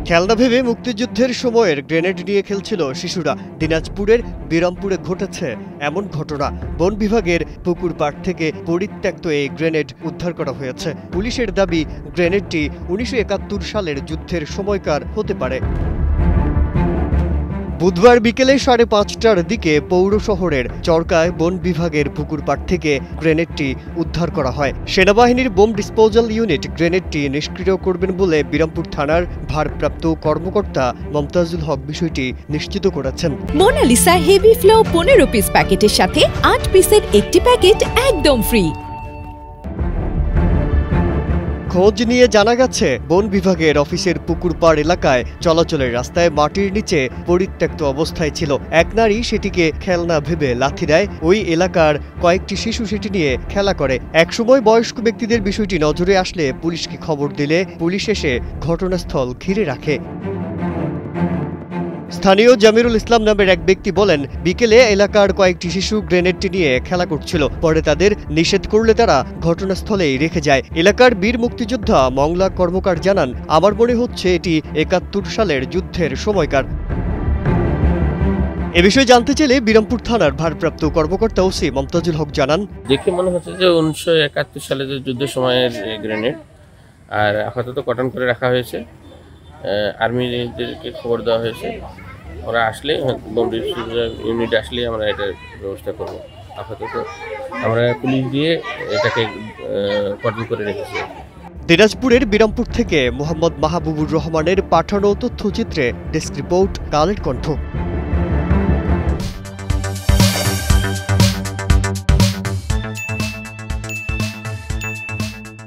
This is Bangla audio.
খেলনা ভেবে মুক্তিযুদ্ধের সময়ের গ্রেনেড নিয়ে খেলছিল শিশুরা। দিনাজপুরের বিরামপুরে ঘটেছে এমন ঘটনা। বন বিভাগের পুকুর পাড় থেকে পরিত্যক্ত এই গ্রেনেড উদ্ধার করা হয়েছে। পুলিশের দাবি, গ্রেনেডটি 1971 সালের যুদ্ধের সময়কার হতে পারে। বুধবার বিকেলে 5:30টার দিকে পৌর শহরের চরকায় বন বিভাগের পুকুর পাড় থেকে গ্রেনেডটি উদ্ধার করা হয়। সেনাবাহিনীর বোম ডিসপোজাল ইউনিট গ্রেনেডটি নিষ্ক্রিয় করবেন বলে বিরামপুর থানার ভারপ্রাপ্ত কর্মকর্তা মমতাজুল হক বিষয়টি নিশ্চিত করেছেন। মোনালিসা হেভি ফ্লো 15 পিস প্যাকেটের সাথে 8 পিসের একটি প্যাকেট একদম ফ্রি। খোঁজ নিয়ে জানা গেছে, বন বিভাগের অফিসের পুকুর পাড় এলাকায় চলাচলের রাস্তায় মাটির নিচে পরিত্যক্ত অবস্থায় ছিল। এক নারী সেটিকে খেলনা ভেবে লাথি দেয়। ওই এলাকার কয়েকটি শিশু সেটি নিয়ে খেলা করে। একসময় বয়স্ক ব্যক্তিদের বিষয়টি নজরে আসলে পুলিশকে খবর দিলে পুলিশ এসে ঘটনাস্থল ঘিরে রাখে। স্থানীয় জামিরুল ইসলাম নামের এক ব্যক্তি বলেন, বিকেলে এলাকার কয়েকটি শিশু গ্রেনেডটি নিয়ে খেলা করছিল। পরে তাদের নিষেধ করলে তারা ঘটনাস্থলেই রেখে যায়। এলাকার বীর মুক্তিযোদ্ধা মংলা কর্মকার জানান, আমার মনে হচ্ছে এটি 71 সালের যুদ্ধের সময়কার। এ বিষয়ে জানতে চাইলে বিরামপুর থানার ভারপ্রাপ্ত কর্মকর্তা ওসি মমতাজুল হক জানান, দেখে মনে হচ্ছে যে 1971 সালে যে যুদ্ধের সময়ের গ্রেনেড, আর আপাতত কটন করে রাখা হয়েছে। আর্মিদেরকে খবর দেওয়া হয়েছে, ওরা আসলে বোম ডিসপোজাল ইউনিট আসলে আমরা এটার ব্যবস্থা করব। আপাতত আমরা পুলিশ দিয়ে এটাকে কটন করে রেখেছি। দিনাজপুরের বিরামপুর থেকে মোহাম্মদ মাহবুবুর রহমানের পাঠানো তথ্যচিত্রে ডেস্ক রিপোর্ট, কালের কণ্ঠ।